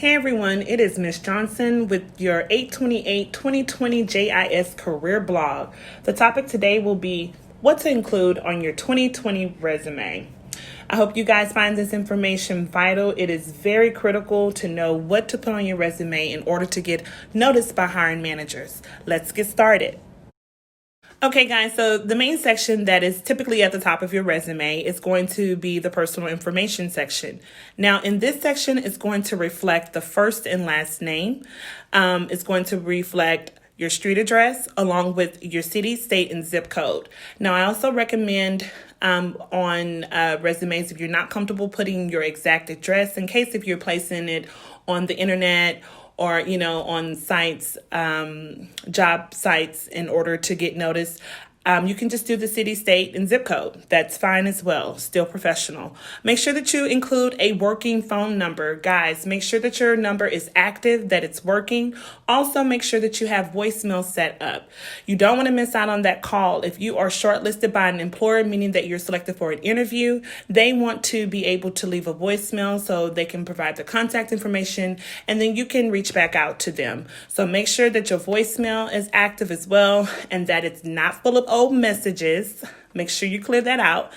Hey everyone, it is Miss Johnson with your 8/28/2020 JIS career blog. The topic today will be what to include on your 2020 resume. I hope you guys find this information vital. It is very critical to know what to put on your resume in order to get noticed by hiring managers. Let's get started. Okay, guys, so the main section that is typically at the top of your resume is going to be the personal information section. Now, in this section, it's going to reflect the first and last name. It's going to reflect your street address along with your city, state, and zip code. Now, I also recommend on resumes, if you're not comfortable putting your exact address, in case if you're placing it on the internet or, on sites, job sites in order to get noticed, you can just do the city, state, and zip code. That's fine as well, still professional. Make sure that you include a working phone number. Guys, make sure that your number is active, that it's working. Also, make sure that you have voicemail set up. You don't want to miss out on that call. If you are shortlisted by an employer, meaning that you're selected for an interview, they want to be able to leave a voicemail so they can provide the contact information, and then you can reach back out to them. So make sure that your voicemail is active as well, and that it's not full of old messages. Make sure you clear that out.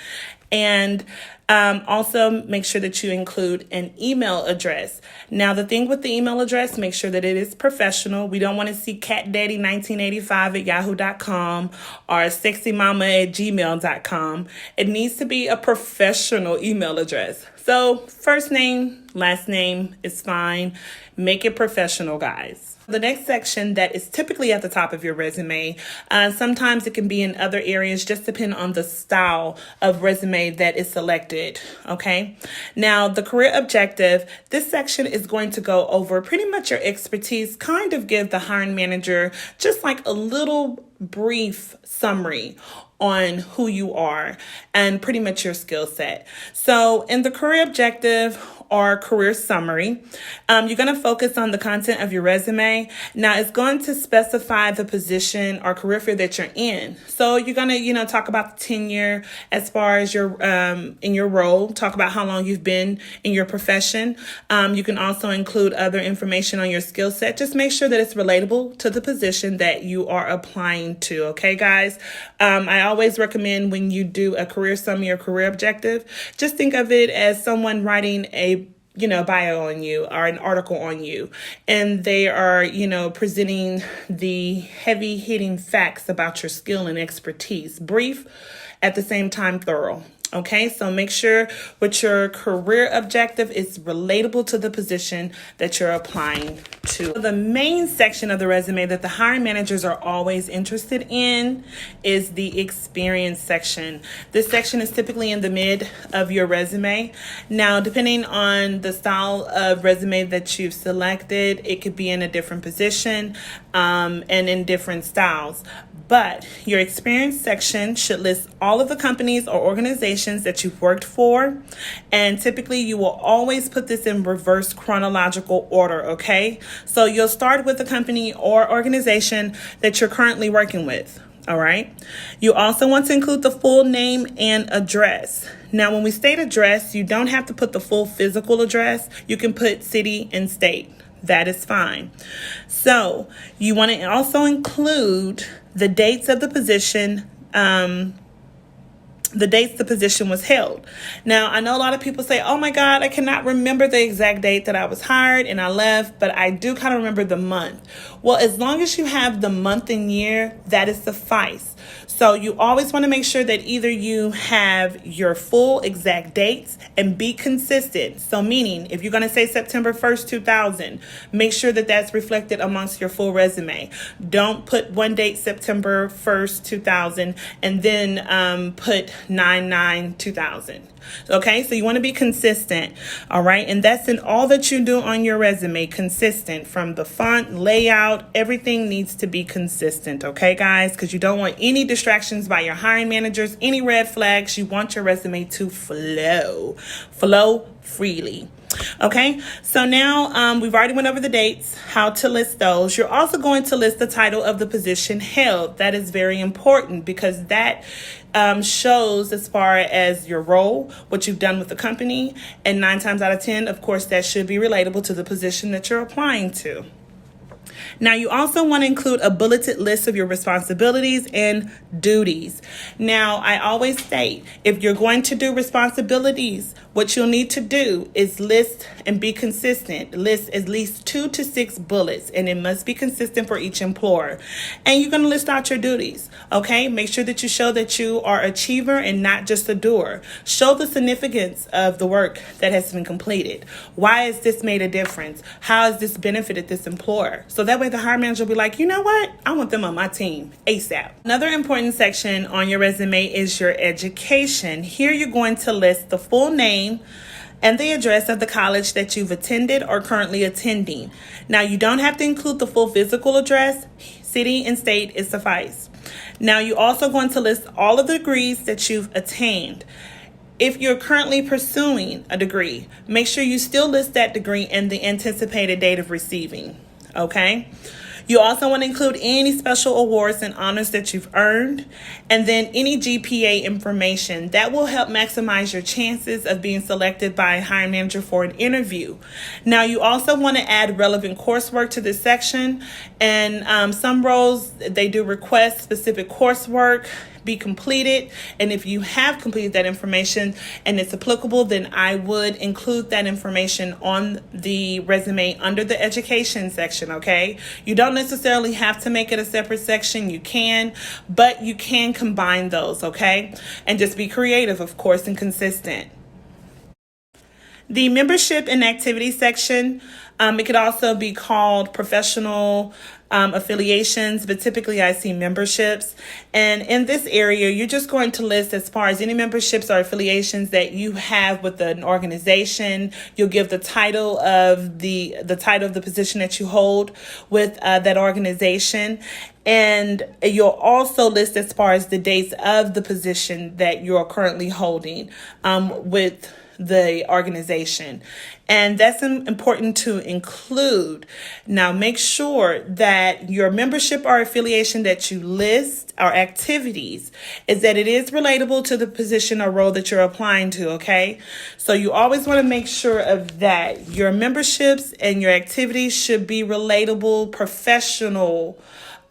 And also make sure that you include an email address. Now, the thing with the email address, make sure that it is professional. We don't want to see catdaddy1985@yahoo.com or sexymama@gmail.com. It needs to be a professional email address. So first name, last name is fine. Make it professional, guys. The next section that is typically at the top of your resume, sometimes it can be in other areas, just depending on the style of resume that is selected, okay? Now, the career objective, this section is going to go over pretty much your expertise, kind of give the hiring manager just like a little brief summary on who you are and pretty much your skill set. So in the career objective or career summary, you're going to focus on the content of your resume. Now, it's going to specify the position or career field that you're in. So you're going to, talk about the tenure as far as your in your role, talk about how long you've been in your profession. You can also include other information on your skill set. Just make sure that it's relatable to the position that you are applying to. Okay, guys? I always recommend when you do a career summary or career objective, just think of it as someone writing a bio on you or an article on you. And they are, presenting the heavy hitting facts about your skill and expertise. Brief, at the same time, thorough. Okay, so make sure what your career objective is relatable to the position that you're applying to. The main section of the resume that the hiring managers are always interested in is the experience section. This section is typically in the mid of your resume. Now, depending on the style of resume that you've selected, it could be in a different position and in different styles. But your experience section should list all of the companies or organizations that you've worked for. And typically you will always put this in reverse chronological order, okay? So you'll start with the company or organization that you're currently working with, all right? You also want to include the full name and address. Now, when we state address, you don't have to put the full physical address. You can put city and state. That is fine. So you want to also include the dates of the position, the dates the position was held. Now, I know a lot of people say, oh my God, I cannot remember the exact date that I was hired and I left, but I do kind of remember the month. Well, as long as you have the month and year, that is suffice. So you always want to make sure that either you have your full exact dates and be consistent. So meaning if you're going to say September 1st, 2000, make sure that that's reflected amongst your full resume. Don't put one date, September 1st, 2000, and then put 9/9/2000. Okay, so you want to be consistent, all right? And that's in all that you do on your resume, consistent from the font, layout, everything needs to be consistent, okay, guys? Because you don't want any distractions by your hiring managers, any red flags. You want your resume to flow freely. Okay, so now we've already went over the dates, how to list those. You're also going to list the title of the position held. That is very important because that shows as far as your role, what you've done with the company, and 9 times out of 10, of course, that should be relatable to the position that you're applying to. Now, you also want to include a bulleted list of your responsibilities and duties. Now, I always state, if you're going to do responsibilities, what you'll need to do is list and be consistent. List at least 2 to 6 bullets, and it must be consistent for each employer. And you're going to list out your duties, okay? Make sure that you show that you are an achiever and not just a doer. Show the significance of the work that has been completed. Why has this made a difference? How has this benefited this employer? So that way the hiring manager will be like, you know what? I want them on my team ASAP. Another important section on your resume is your education. Here you're going to list the full name and the address of the college that you've attended or currently attending. Now, you don't have to include the full physical address. City and state is suffice. Now, you're also going to list all of the degrees that you've attained. If you're currently pursuing a degree, make sure you still list that degree and the anticipated date of receiving. Okay? You also want to include any special awards and honors that you've earned, and then any GPA information. That will help maximize your chances of being selected by a hiring manager for an interview. Now, you also want to add relevant coursework to this section, and some roles, they do request specific coursework be completed, and if you have completed that information and it's applicable, then I would include that information on the resume under the education section. Okay, you don't necessarily have to make it a separate section. You can, but you can combine those. Okay, and just be creative, of course, and consistent. The membership and activity section, it could also be called professional affiliations, but typically I see memberships. And in this area, you're just going to list as far as any memberships or affiliations that you have with an organization. You'll give the title of the title of the position that you hold with that organization. And you'll also list as far as the dates of the position that you're currently holding with the organization. And that's important to include. Now, make sure that your membership or affiliation that you list or activities is that it is relatable to the position or role that you're applying to, okay? So you always want to make sure of that. Your memberships and your activities should be relatable, professional,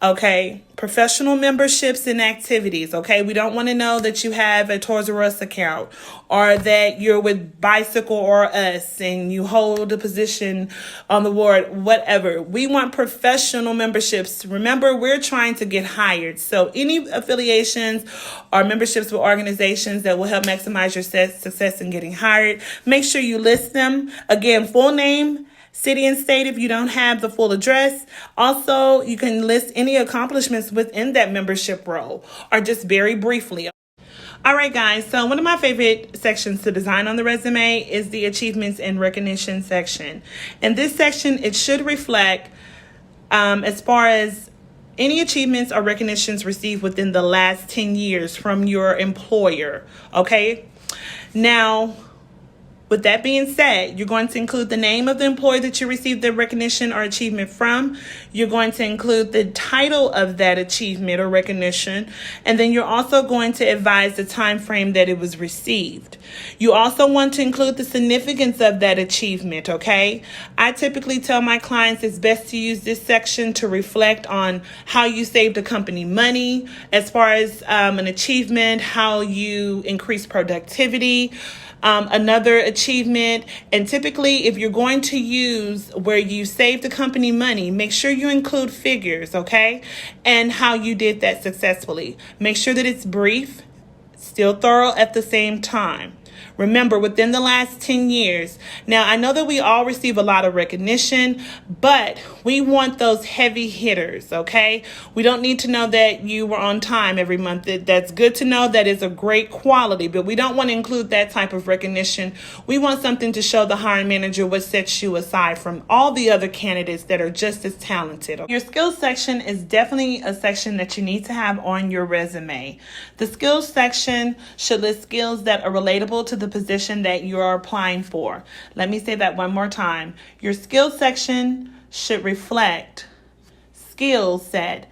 okay? Professional memberships and activities, okay? We don't want to know that you have a Toys R Us account or that you're with Bicycle or Us and you hold a position on the board, whatever. We want professional memberships. Remember, we're trying to get hired. So any affiliations or memberships with organizations that will help maximize your success in getting hired, make sure you list them. Again, full name, city and state if you don't have the full address. Also, you can list any accomplishments within that membership role or just very briefly. All right, guys, so one of my favorite sections to design on the resume is the achievements and recognition section. In this section, it should reflect as far as any achievements or recognitions received within the last 10 years from your employer, okay? Now, with that being said, you're going to include the name of the employee that you received the recognition or achievement from. You're going to include the title of that achievement or recognition. And then you're also going to advise the time frame that it was received. You also want to include the significance of that achievement, okay? I typically tell my clients it's best to use this section to reflect on how you saved the company money as far as an achievement, how you increase productivity, another achievement. And typically, if you're going to use where you save the company money, make sure you include figures, okay? And how you did that successfully. Make sure that it's brief, still thorough at the same time. Remember, within the last 10 years. Now, I know that we all receive a lot of recognition, but we want those heavy hitters, okay? We don't need to know that you were on time every month. That's good to know. That is a great quality, but we don't want to include that type of recognition. We want something to show the hiring manager what sets you aside from all the other candidates that are just as talented. Your skills section is definitely a section that you need to have on your resume. The skills section should list skills that are relatable to the position that you are applying for. Let me say that one more time. Your skills section should reflect skill set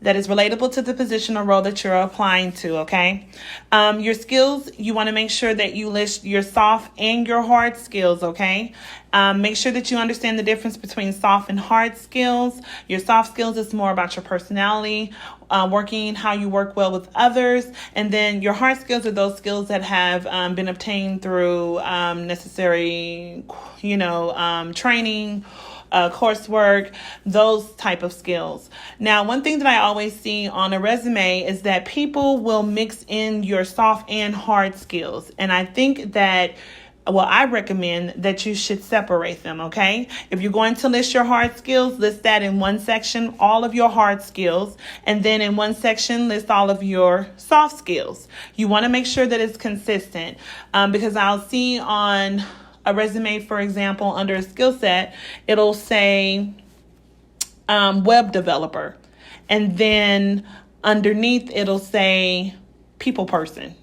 that is relatable to the position or role that you're applying to, okay? Your skills, you want to make sure that you list your soft and your hard skills, okay? Make sure that you understand the difference between soft and hard skills. Your soft skills is more about your personality, working, how you work well with others. And then your hard skills are those skills that have been obtained through necessary, training, coursework, those type of skills. Now, one thing that I always see on a resume is that people will mix in your soft and hard skills. And I think that I recommend that you should separate them, okay? If you're going to list your hard skills, list that in one section, all of your hard skills, and then in one section, list all of your soft skills. You want to make sure that it's consistent because I'll see on a resume, for example, under a skill set, it'll say web developer, and then underneath it'll say people person,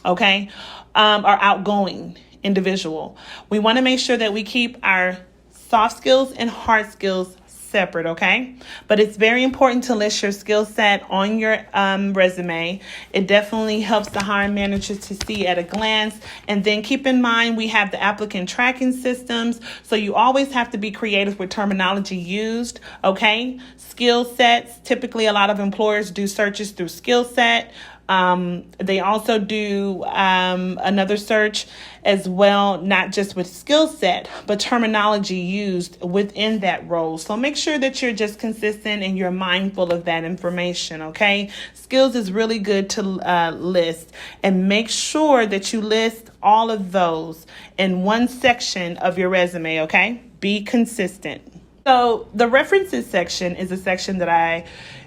okay, or outgoing individual. We want to make sure that we keep our soft skills and hard skills separate, okay? But it's very important to list your skill set on your resume. It definitely helps the hiring manager to see at a glance. And then keep in mind, we have the applicant tracking systems, so you always have to be creative with terminology used, okay? Skill sets, typically a lot of employers do searches through skill set. They also do another search as well, not just with skill set, but terminology used within that role. So make sure that you're just consistent and you're mindful of that information, okay? Skills is really good to list, and make sure that you list all of those in one section of your resume, okay? Be consistent. So the references section is a section that I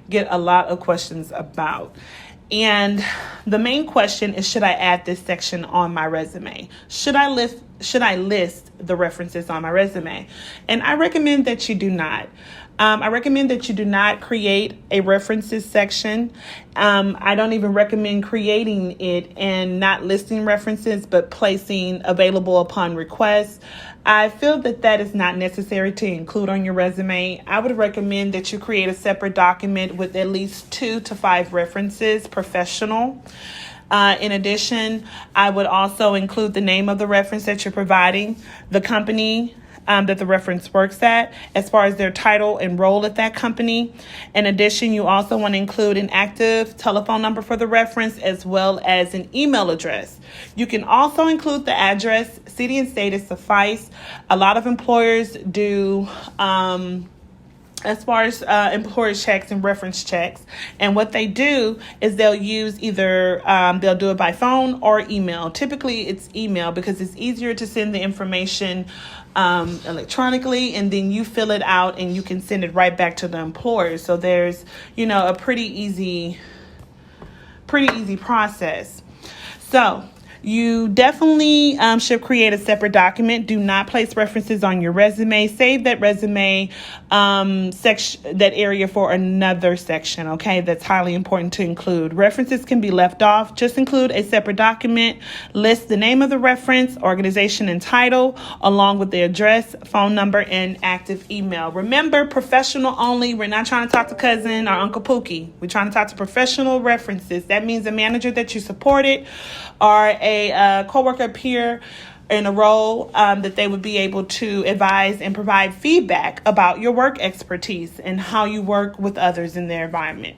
get a lot of questions about. And the main question is, should I add this section on my resume? Should I list the references on my resume? And I recommend that you do not. I recommend that you do not create a references section. I don't even recommend creating it and not listing references, but placing available upon request. I feel that that is not necessary to include on your resume. I would recommend that you create a separate document with at least 2 to 5 references, professional. In addition, I would also include the name of the reference that you're providing, the company that the reference works at, as far as their title and role at that company. In addition, you also want to include an active telephone number for the reference, as well as an email address. You can also include the address. City and state is suffice. A lot of employers do as far as employer checks and reference checks. And what they do is they'll use either, they'll do it by phone or email. Typically it's email because it's easier to send the information electronically, and then you fill it out and you can send it right back to the employer. So there's, a pretty easy process. So you definitely should create a separate document. Do not place references on your resume. Save that resume section, that area, for another section, okay? That's highly important to include. References can be left off. Just include a separate document. List the name of the reference, organization, and title, along with the address, phone number, and active email. Remember, professional only. We're not trying to talk to cousin or Uncle Pookie. We're trying to talk to professional references. That means a manager that you supported, or a coworker, peer in a role that they would be able to advise and provide feedback about your work expertise and how you work with others in their environment.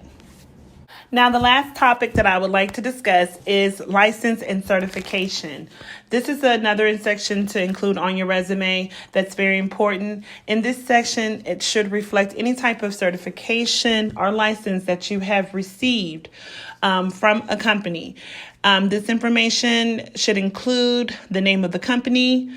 Now, the last topic that I would like to discuss is license and certification. This is another section to include on your resume that's very important. In this section, it should reflect any type of certification or license that you have received from a company. This information should include the name of the company,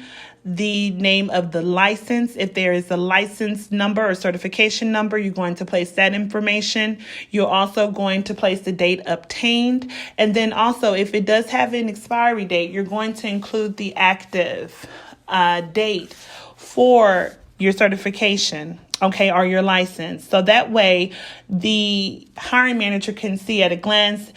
the name of the license. If there is a license number or certification number, you're going to place that information. You're also going to place the date obtained. And then also, if it does have an expiry date, you're going to include the active date for your certification, okay, or your license. So that way the hiring manager can see at a glance,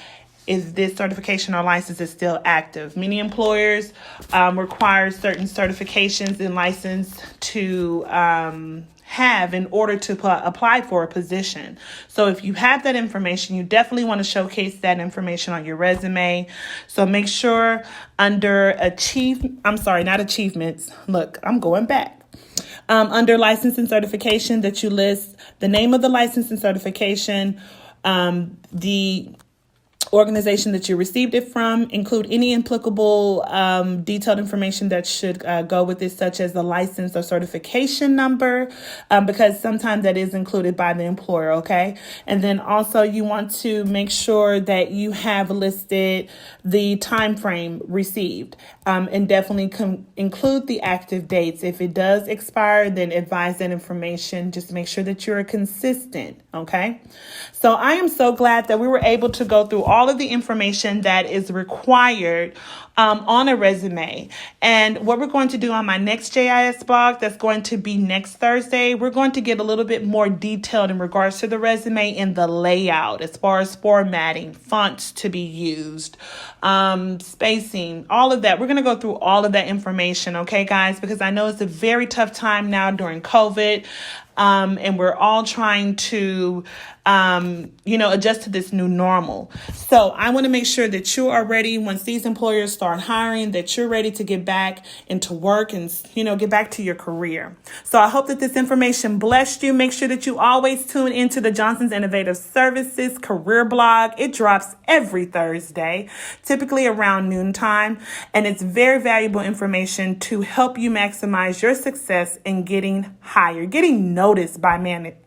is this certification or license is still active. Many employers require certain certifications and license to have in order to apply for a position. So if you have that information, you definitely want to showcase that information on your resume. So make sure under not achievements. Look, I'm going back. Under license and certification, that you list the name of the license and certification, the organization that you received it from, include any applicable detailed information that should go with it, such as the license or certification number, because sometimes that is included by the employer, okay? And then also you want to make sure that you have listed the time frame received, and definitely include the active dates. If it does expire, then advise that information. Just make sure that you're consistent, okay? So I am so glad that we were able to go through all of the information that is required on a resume. And what we're going to do on my next JIS blog, that's going to be next Thursday, we're going to get a little bit more detailed in regards to the resume and the layout, as far as formatting, fonts to be used, spacing, all of that. We're going to go through all of that information, okay, guys, because I know it's a very tough time now during COVID. And we're all trying to, adjust to this new normal. So I want to make sure that you are ready once these employers start hiring, that you're ready to get back into work and, get back to your career. So I hope that this information blessed you. Make sure that you always tune into the Johnson's Innovative Services career blog. It drops every Thursday, typically around noontime. And it's very valuable information to help you maximize your success in getting hired, getting noticed by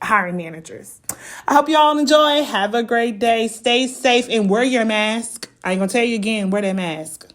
hiring managers. I hope you all enjoy. Have a great day. Stay safe and wear your mask. I ain't gonna tell you again, wear that mask.